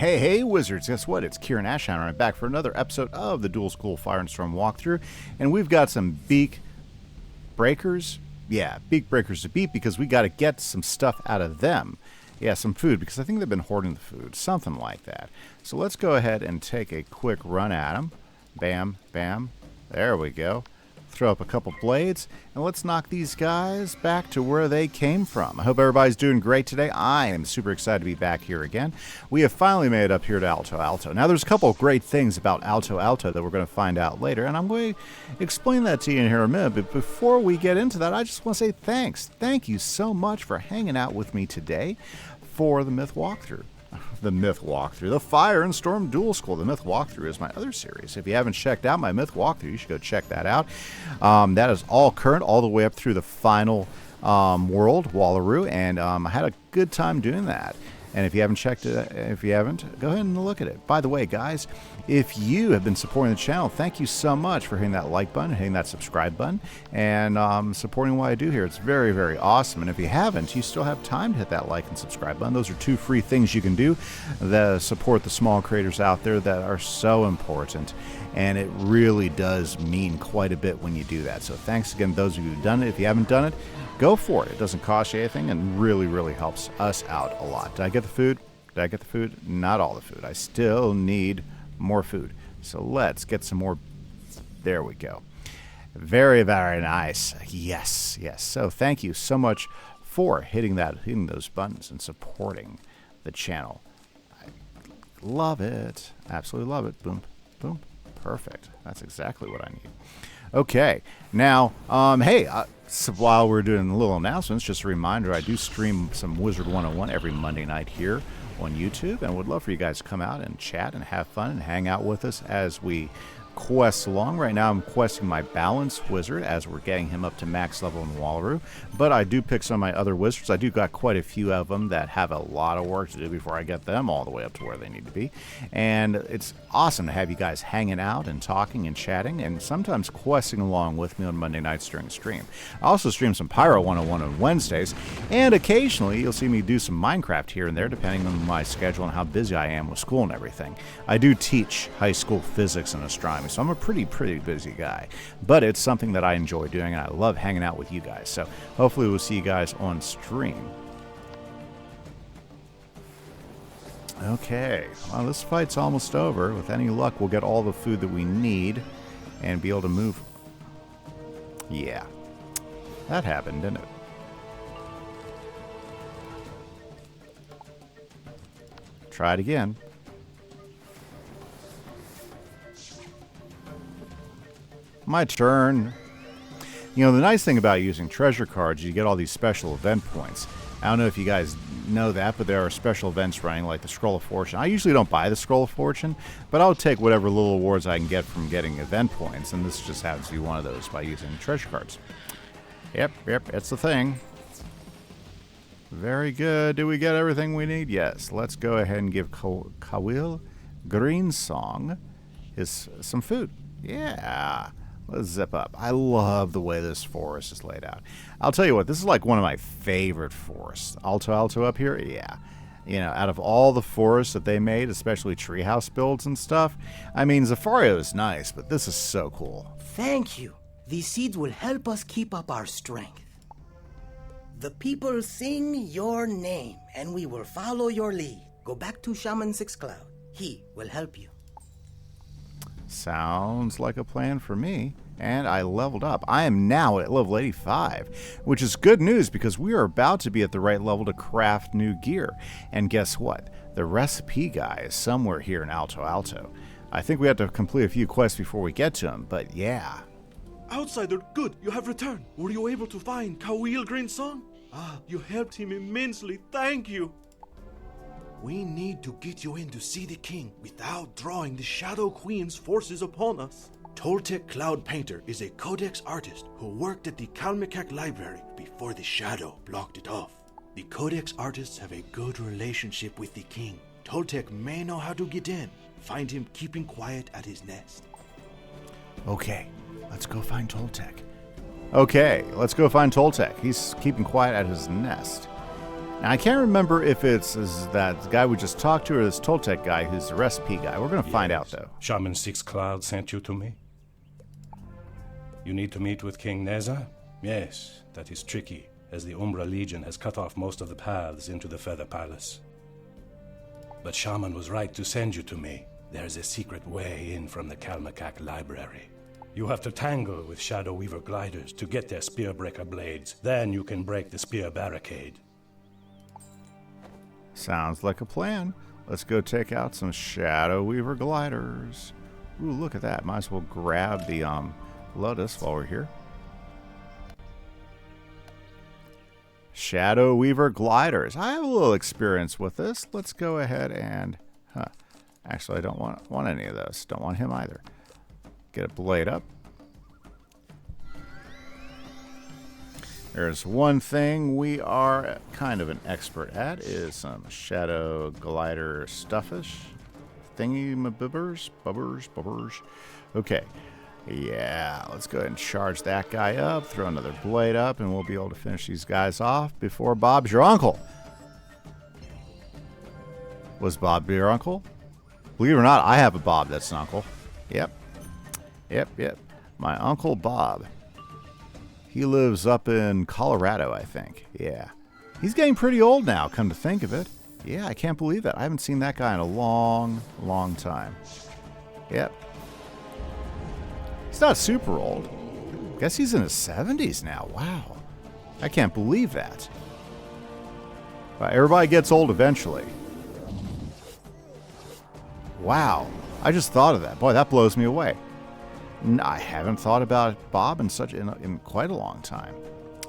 Hey, Wizards, guess what? It's Kieran Ashdown, and I'm back for another episode of the Dual School Fire and Storm walkthrough, and we've got some beak breakers. Yeah, beak breakers to beat because we got to get some stuff out of them. Yeah, some food, because I think they've been hoarding the food, something like that. So let's go ahead and take a quick run at them. Bam, bam. There we go. Throw up a couple blades, and let's knock these guys back to where they came from. I hope everybody's doing great today. I am super excited to be back here again. We have finally made it up here to Alto. Now, there's a couple of great things about Alto that we're going to find out later, and I'm going to explain that to you in here in a minute. But before we get into that, I just want to say thanks. Thank you so much for hanging out with me today for the Myth Walkthrough. The Fire and Storm Dual School. The Myth Walkthrough is my other series. If you haven't checked out my Myth Walkthrough, you should go check that out. That is all current, all the way up through the final world, Wallaroo, and I had a good time doing that. And if you haven't checked it, go ahead and look at it. By the way, guys, if you have been supporting the channel, thank you so much for hitting that like button, hitting that subscribe button, and supporting what I do here. It's very, very awesome. And if you haven't, you still have time to hit that like and subscribe button. Those are two free things you can do that support the small creators out there that are so important. And it really does mean quite a bit when you do that. So thanks again, those of you who've done it. If you haven't done it, go for it. It doesn't cost you anything and really, really helps us out a lot. Did I get the food? Not all the food. I still need more food. So let's get some more. There we go. Very, very nice. Yes. So thank you so much for hitting those buttons and supporting the channel. I love it. Absolutely love it. Boom, boom. Perfect. That's exactly what I need. Okay. Now, so while we're doing little announcements, just a reminder, I do stream some Wizard101 every Monday night here on YouTube, and would love for you guys to come out and chat and have fun and hang out with us as we quest along. Right now I'm questing my balanced wizard as we're getting him up to max level in Wallaroo, but I do pick some of my other wizards. I do got quite a few of them that have a lot of work to do before I get them all the way up to where they need to be, and it's awesome to have you guys hanging out and talking and chatting and sometimes questing along with me on Monday nights during the stream. I also stream some Pyro 101 on Wednesdays, and occasionally you'll see me do some Minecraft here and there depending on my schedule and how busy I am with school and everything. I do teach high school physics and astronomy, so I'm a pretty busy guy, but it's something that I enjoy doing, and I love hanging out with you guys. So hopefully we'll see you guys on stream. Okay, well, this fight's almost over. With any luck, we'll get all the food that we need and be able to move. Yeah, that happened, didn't it? Try it again. My turn. You know, the nice thing about using treasure cards, you get all these special event points. I don't know if you guys know that, but there are special events running, like the Scroll of Fortune. I usually don't buy the Scroll of Fortune, but I'll take whatever little awards I can get from getting event points, and this just happens to be one of those by using treasure cards. Yep, it's the thing. Very good. Do we get everything we need? Yes. Let's go ahead and give Kawil Greensong some food. Yeah. Let's zip up. I love the way this forest is laid out. I'll tell you what, this is like one of my favorite forests. Alto up here, yeah. You know, out of all the forests that they made, especially treehouse builds and stuff, I mean, Zafario is nice, but this is so cool. Thank you. These seeds will help us keep up our strength. The people sing your name, and we will follow your lead. Go back to Shaman Six Cloud. He will help you. Sounds like a plan for me. And I leveled up. I am now at level 85, which is good news because we are about to be at the right level to craft new gear. And guess what? The recipe guy is somewhere here in Alto. I think we have to complete a few quests before we get to him, but yeah. Outsider, good, you have returned. Were you able to find Kawil Greensong? You helped him immensely, thank you. We need to get you in to see the king without drawing the Shadow Queen's forces upon us. Toltec Cloud Painter is a codex artist who worked at the Kalmikak Library before the Shadow blocked it off. The codex artists have a good relationship with the king. Toltec may know how to get in. Find him keeping quiet at his nest. Okay, let's go find Toltec. He's keeping quiet at his nest. Now, I can't remember if it's that guy we just talked to or this Toltec guy who's the recipe guy. We're going to find out, though. Shaman Six Cloud sent you to me? You need to meet with King Neza? Yes, that is tricky, as the Umbra Legion has cut off most of the paths into the Feather Palace. But Shaman was right to send you to me. There's a secret way in from the Kalmakak library. You have to tangle with Shadow Weaver gliders to get their Spearbreaker blades. Then you can break the spear barricade. Sounds like a plan. Let's go take out some Shadow Weaver gliders. Ooh, look at that. Might as well grab the Lotus while we're here. Shadow Weaver gliders. I have a little experience with this. Let's go ahead and... Actually, I don't want any of those. Don't want him either. Get a blade up. There's one thing we are kind of an expert at is some Shadow Glider stuffish. Thingy-mabibbers. Bubbers. Okay. Yeah, let's go ahead and charge that guy up. Throw another blade up, and we'll be able to finish these guys off before Bob's your uncle. Was Bob your uncle? Believe it or not, I have a Bob that's an uncle. Yep. My Uncle Bob. He lives up in Colorado, I think. Yeah. He's getting pretty old now, come to think of it. Yeah, I can't believe that. I haven't seen that guy in a long, long time. Yep. He's not super old. Guess he's in his 70s now. Wow. I can't believe that. Everybody gets old eventually. Wow. I just thought of that. Boy, that blows me away. I haven't thought about Bob in quite a long time.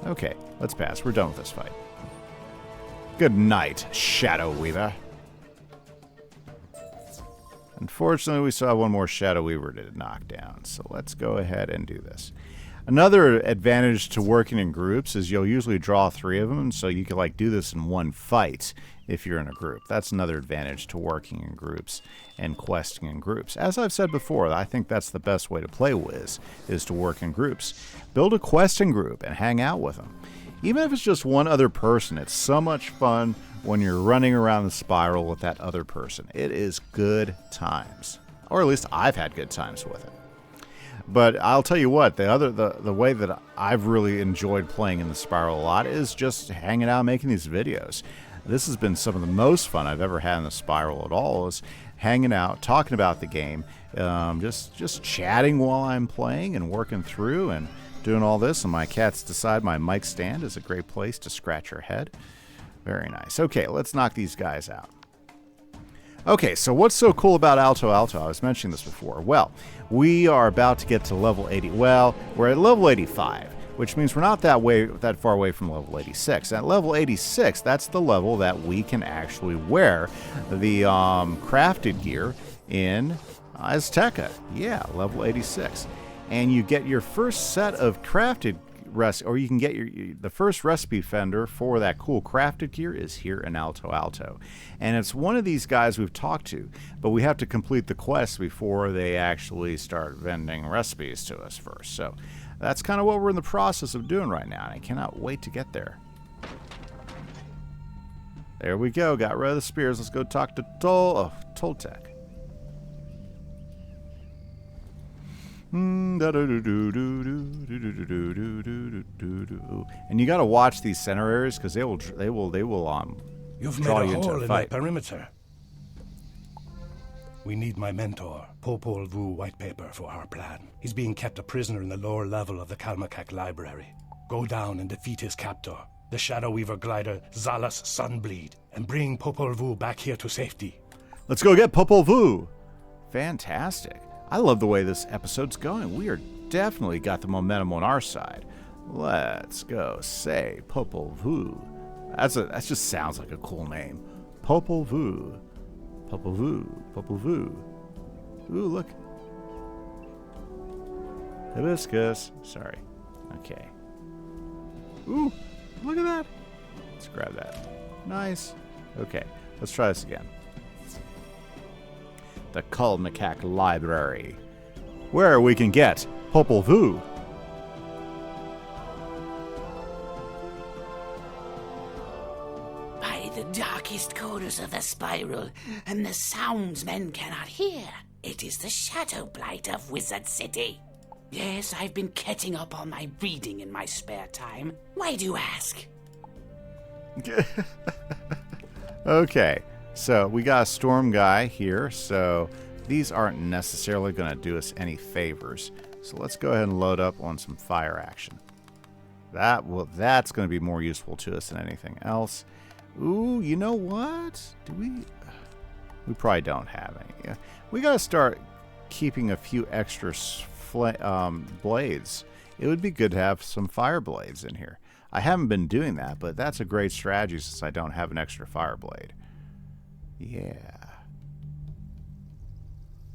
Okay, let's pass. We're done with this fight. Good night, Shadow Weaver. Unfortunately, we still have one more Shadow Weaver to knock down, so let's go ahead and do this. Another advantage to working in groups is you'll usually draw 3 of them, so you can do this in one fight if you're in a group. That's another advantage to working in groups and questing in groups. As I've said before, I think that's the best way to play Wiz, is to work in groups. Build a questing group and hang out with them. Even if it's just one other person, it's so much fun when you're running around the spiral with that other person. It is good times. Or at least I've had good times with it. But I'll tell you what, the way that I've really enjoyed playing in the spiral a lot is just hanging out making these videos. This has been some of the most fun I've ever had in the spiral at all, is hanging out, talking about the game, just chatting while I'm playing and working through and doing all this. And my cats decide my mic stand is a great place to scratch her head. Very nice. Okay, let's knock these guys out. Okay, so what's so cool about Alto? I was mentioning this before. Well, we are about to get to level 80. Well, we're at level 85, which means we're not that far away from level 86. At level 86, that's the level that we can actually wear the crafted gear in Azteca. Yeah, level 86. And you get your first set of crafted or you can get the first recipe fender for that cool crafted gear is here in Alto. And it's one of these guys we've talked to, but we have to complete the quest before they actually start vending recipes to us first. So that's kind of what we're in the process of doing right now, and I cannot wait to get there. There we go, got rid of the spears. Let's go talk to Toltec. And you got to watch these center areas because they will You've draw made you a into hole a in fight. my perimeter. We need my mentor, Popol Vuh white paper for our plan. He's being kept a prisoner in the lower level of the Kalmakak library. Go down and defeat his captor, the Shadow Weaver glider Zalas Sunbleed, and bring Popol Vuh back here to safety. Let's go get Popol Vuh. Fantastic. I love the way this episode's going. We are definitely got the momentum on our side. Let's go say Popol Vuh. That just sounds like a cool name. Popol Vuh. Popol Vuh. Popol Vuh. Ooh, look. Hibiscus. Sorry. Okay. Ooh, look at that. Let's grab that. Nice. Okay, let's try this again. The Kalmakak Library, where we can get Popol Vuh. echoes of the spiral, and the sounds men cannot hear. It is the shadow blight of Wizard City. Yes, I've been catching up on my reading in my spare time. Why do you ask? Okay, so we got a storm guy here, so these aren't necessarily going to do us any favors. So let's go ahead and load up on some fire action. That's going to be more useful to us than anything else. Ooh, you know what? We probably don't have any. We got to start keeping a few extra blades. It would be good to have some fire blades in here. I haven't been doing that, but that's a great strategy since I don't have an extra fire blade. Yeah.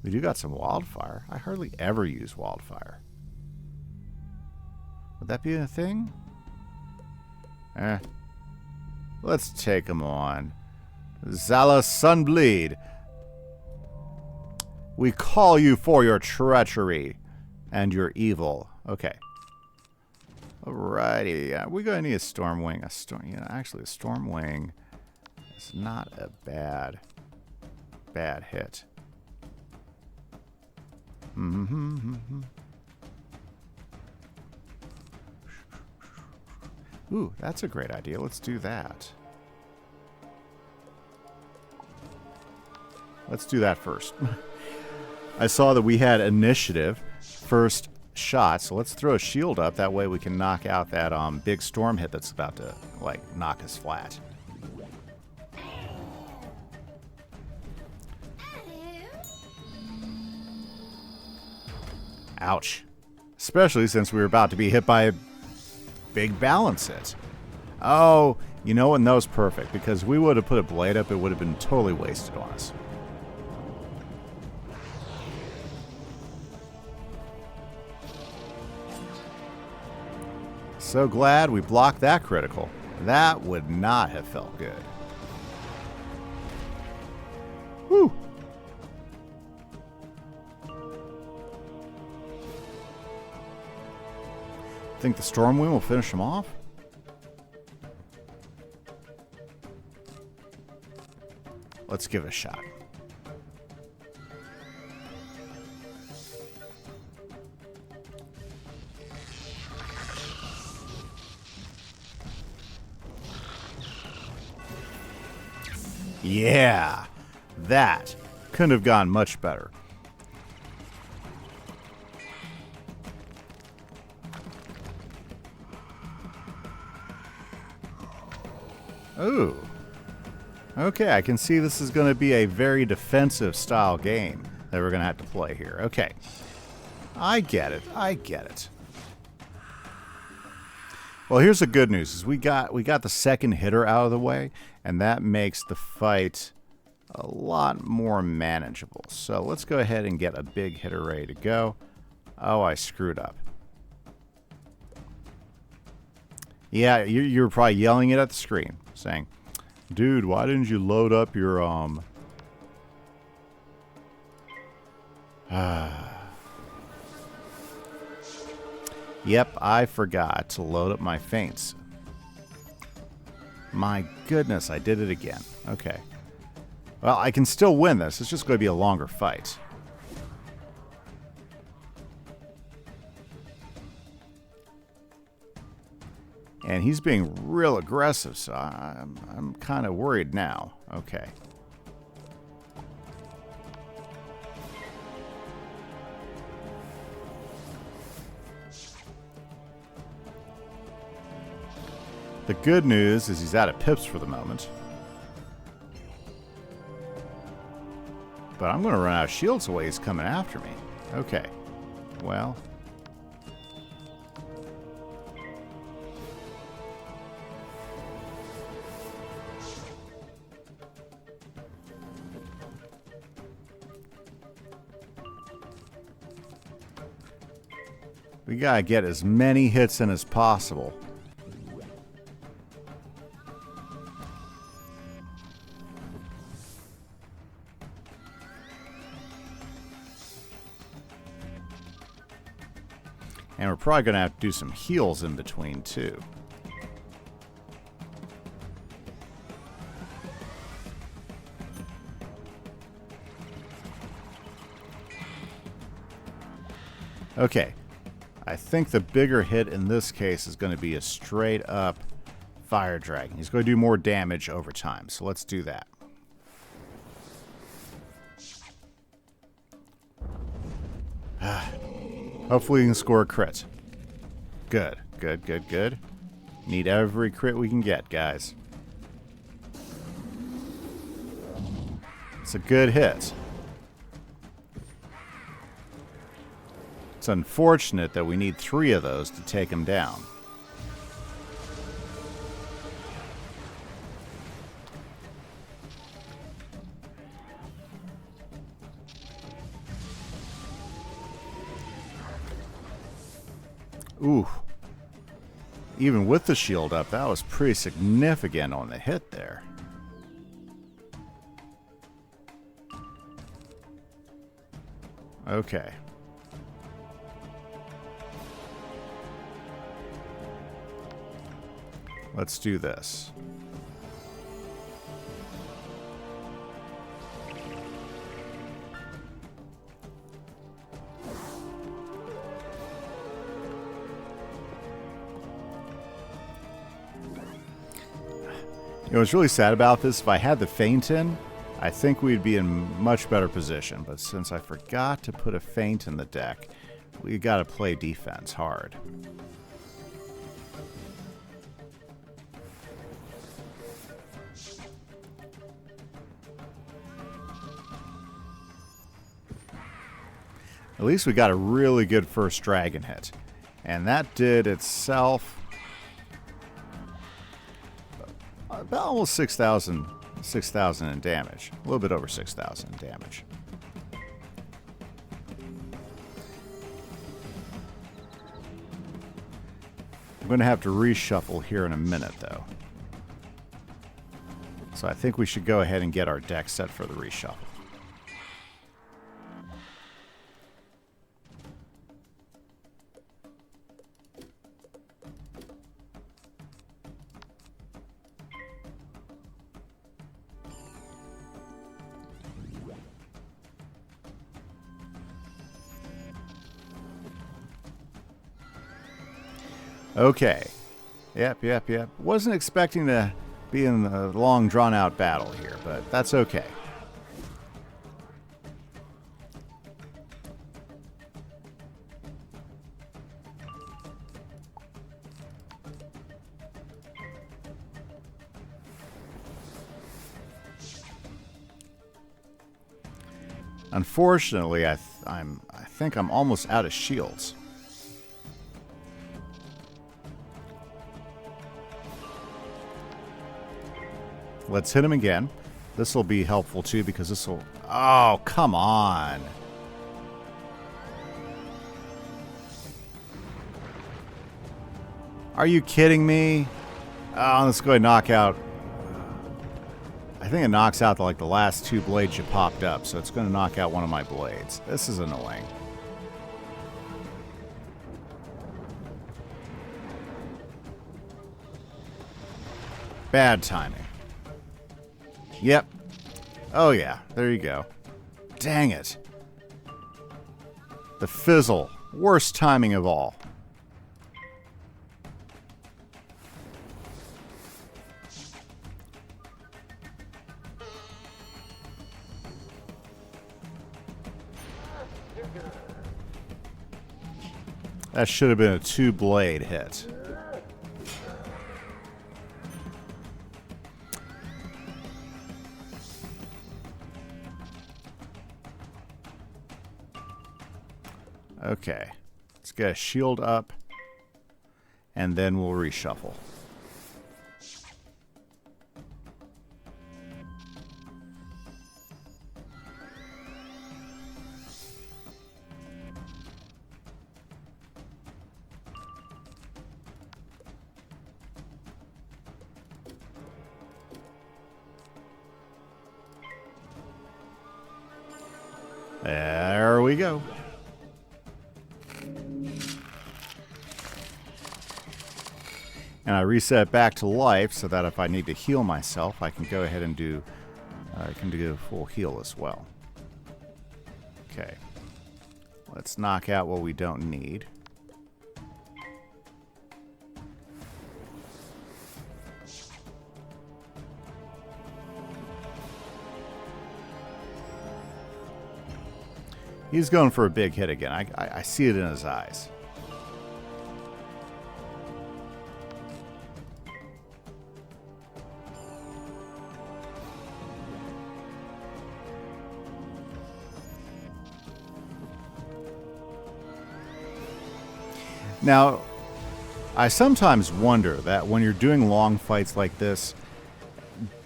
We do got some wildfire. I hardly ever use wildfire. Would that be a thing? Let's take him on. Zala Sunbleed. We call you for your treachery and your evil. Okay. Alrighty. Yeah, we're going to need a Stormwing. Actually, a Stormwing is not a bad hit. Ooh, that's a great idea. Let's do that. Let's do that first. I saw that we had initiative first shot, so let's throw a shield up. That way we can knock out that big storm hit that's about to, like, knock us flat. Ouch. Especially since we were about to be hit by a big balance hit. Oh, you know what? That was perfect, because we would have put a blade up, it would have been totally wasted on us. So glad we blocked that critical. That would not have felt good. Whew. Think the Stormwind will finish him off? Let's give it a shot. Yeah, that couldn't have gone much better. Ooh. Okay, I can see this is going to be a very defensive style game that we're going to have to play here. Okay. I get it. I get it. Well, here's the good news. Is we got the second hitter out of the way, and that makes the fight a lot more manageable. So let's go ahead and get a big hitter ready to go. Oh, I screwed up. Yeah, you're probably yelling it at the screen, saying, "Dude, why didn't you load up your Yep, I forgot to load up my feints. My goodness, I did it again. Okay. Well, I can still win this. It's just going to be a longer fight. And he's being real aggressive, so I'm kind of worried now. Okay. The good news is he's out of pips for the moment. But I'm going to run out of shields the way he's coming after me. Okay. Well. We got to get as many hits in as possible. And we're probably going to have to do some heals in between, too. Okay. I think the bigger hit in this case is going to be a straight up fire dragon. He's going to do more damage over time. So let's do that. Hopefully we can score a crit. Good. Good, good, good. Need every crit we can get, guys. It's a good hit. It's unfortunate that we need 3 of those to take him down. Ooh. Even with the shield up, that was pretty significant on the hit there. Okay. Let's do this. You know what's really sad about this? If I had the feint in, I think we'd be in much better position. But since I forgot to put a feint in the deck, we got to play defense hard. At least we got a really good first dragon hit. And that did itself about almost 6,000 in damage. A little bit over 6,000 in damage. I'm going to have to reshuffle here in a minute, though. So I think we should go ahead and get our deck set for the reshuffle. Okay. Yep. Wasn't expecting to be in a long, drawn-out battle here, but that's okay. Unfortunately, I think I'm almost out of shields. Let's hit him again. This will be helpful too because this will... Oh, come on. Are you kidding me? Oh, let's go ahead and knock out... I think it knocks out the last 2 blades you popped up, so it's going to knock out one of my blades. This is annoying. Bad timing. Yep. Oh yeah, there you go. Dang it. The fizzle. Worst timing of all. That should have been a 2-blade hit. Okay, let's get a shield up, and then we'll reshuffle. There we go. And I reset back to life so that if I need to heal myself, I can go ahead and do a full heal as well. Okay. Let's knock out what we don't need. He's going for a big hit again. I see it in his eyes. Now, I sometimes wonder that when you're doing long fights like this,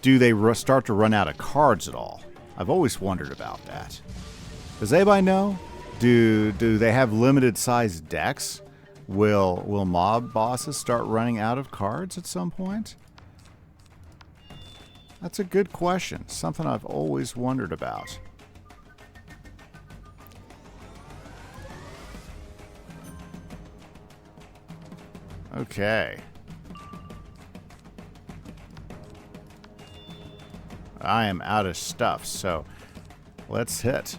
do they start to run out of cards at all? I've always wondered about that. Does anybody know? Do they have limited sized decks? Will mob bosses start running out of cards at some point? That's a good question. Something I've always wondered about. Okay. I am out of stuff, so let's hit.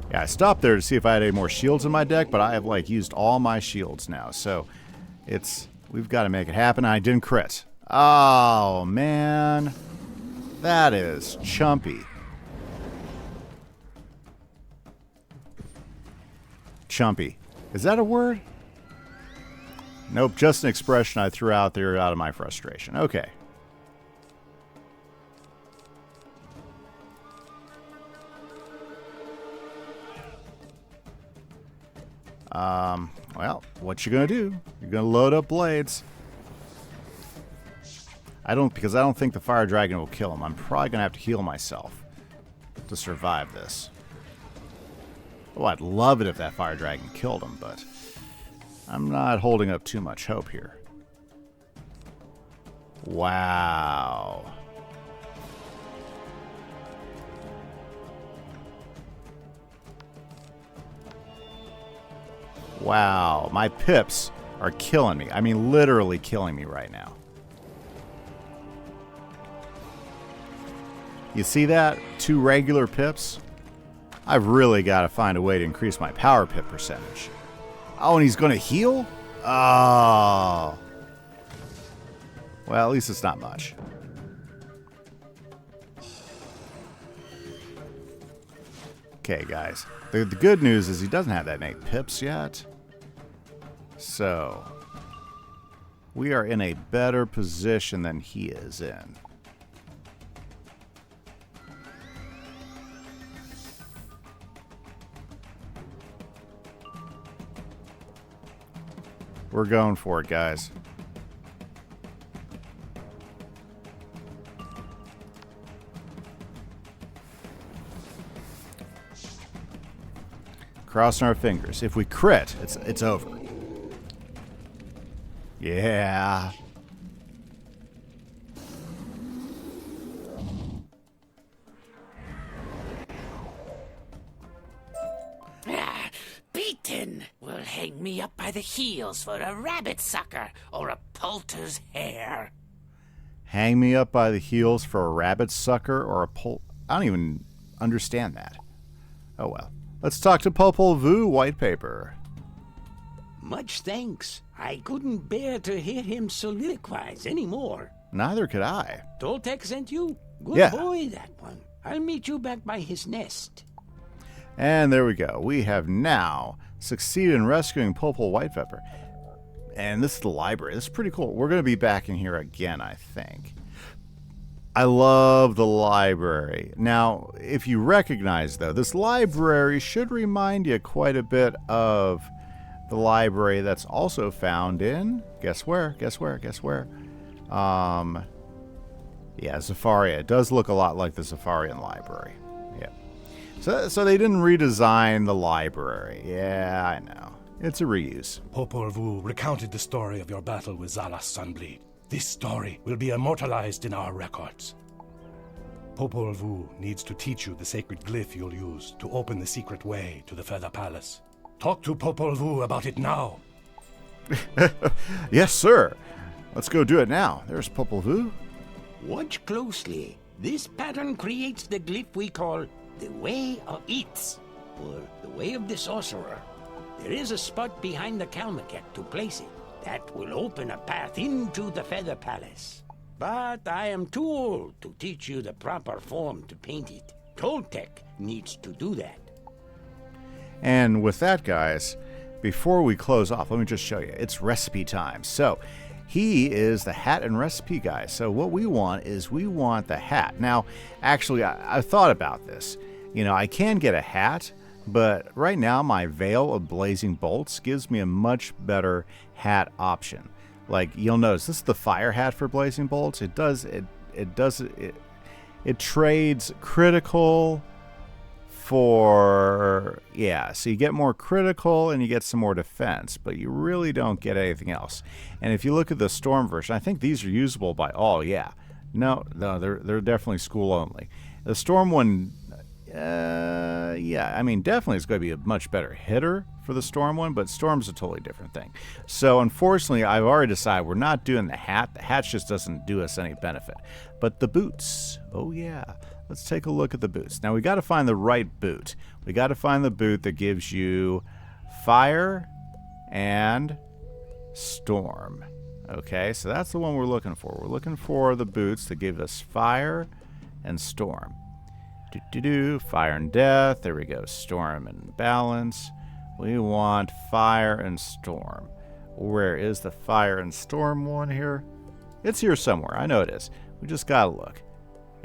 Yeah, I stopped there to see if I had any more shields in my deck, but I have like used all my shields now, so we've got to make it happen. I didn't crit. Oh man, that is chumpy. Chumpy. Is that a word? Nope, just an expression I threw out there out of my frustration. Okay. Well, what you gonna do? You're gonna load up blades. Because I don't think the fire dragon will kill him. I'm probably gonna have to heal myself to survive this. Oh, I'd love it if that fire dragon killed him, but I'm not holding up too much hope here. Wow. Wow, my pips are killing me. I mean, literally killing me right now. You see that? 2 regular pips? I've really got to find a way to increase my power pip percentage. Oh, and he's going to heal? Oh. Well, at least it's not much. Okay, guys. The good news is he doesn't have that many pips yet. So, we are in a better position than he is in. We're going for it, guys. Crossing our fingers. If we crit, it's over. Yeah. Beaten will hang me up by the heels for a rabbit sucker or a poulter's hair. Hang me up by the heels for a rabbit sucker or a I don't even understand that. Oh well. Let's talk to Popol Vuh, White Paper. Much thanks. I couldn't bear to hear him soliloquize anymore. Neither could I. Toltec sent you? Good Yeah. boy, that one. I'll meet you back by his nest. And there we go. We have now succeeded in rescuing Popol White Pepper. And this is the library. This is pretty cool. We're going to be back in here again, I think. I love the library. Now, if you recognize, though, this library should remind you quite a bit of the library that's also found in... Guess where? Yeah, Zafaria. It does look a lot like the Zafarian library. Yeah. So they didn't redesign the library. Yeah, I know. It's a reuse. Popol Vuh recounted the story of your battle with Zalas Sunbleed. This story will be immortalized in our records. Popol Vuh needs to teach you the sacred glyph you'll use to open the secret way to the Feather Palace. Talk to Popol Vuh about it now. Yes, sir. Let's go do it now. There's Popol Vuh. Watch closely. This pattern creates the glyph we call the Way of Eats, or the Way of the Sorcerer. There is a spot behind the Kalmaket to place it. That will open a path into the Feather Palace. But I am too old to teach you the proper form to paint it. Toltec needs to do that. And with that, guys, before we close off, let me just show you. It's recipe time. So he is the hat and recipe guy. So what we want is we want the hat. Now, actually, I thought about this. You know, I can get a hat, but right now my Veil of Blazing Bolts gives me a much better hat option. Like, you'll notice this is the fire hat for Blazing Bolts. It trades critical for, yeah, so you get more critical and you get some more defense, but you really don't get anything else. And if you look at the Storm version, I think these are usable by all, yeah. No, they're definitely school only. The Storm one, yeah, I mean, definitely it's going to be a much better hitter for the Storm one, but Storm's a totally different thing. So unfortunately, I've already decided we're not doing the hat. The hat just doesn't do us any benefit. But the boots, oh yeah. Let's take a look at the boots. Now we got to find the right boot. We got to find the boot that gives you fire and storm. Okay, so that's the one we're looking for. We're looking for the boots that give us fire and storm. Fire and death. There we go. Storm and balance. We want fire and storm. Where is the fire and storm one here? It's here somewhere. I know it is. We just got to look.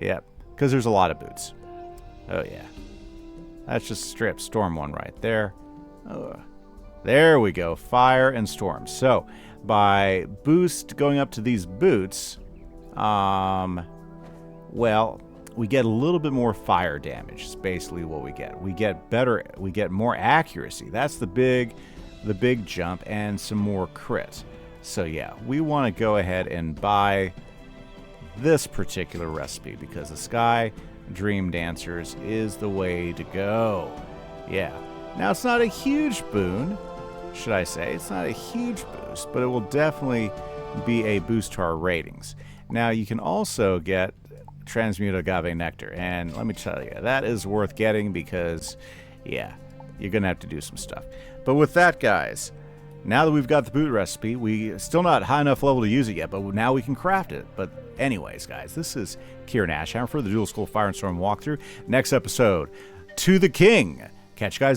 Yep. Because there's a lot of boots. Oh, yeah. That's just strip storm one right there. Oh, there we go. Fire and storm. So, by boost going up to these boots, well, we get a little bit more fire damage. Is basically what we get. We get better. We get more accuracy. That's the big jump, and some more crit. So, yeah, we want to go ahead and buy this particular recipe because the Sky Dream Dancers is the way to go. Yeah. Now, it's not a huge boon, should I say. It's not a huge boost, but it will definitely be a boost to our ratings. Now, you can also get Transmute Agave Nectar, and let me tell you, that is worth getting because, yeah, you're going to have to do some stuff. But with that, guys, now that we've got the boot recipe, we still not high enough level to use it yet, but now we can craft it. But anyways, guys, this is Kieran Ashhammer for the Dual School Fire and Storm walkthrough. Next episode, To the King. Catch you guys.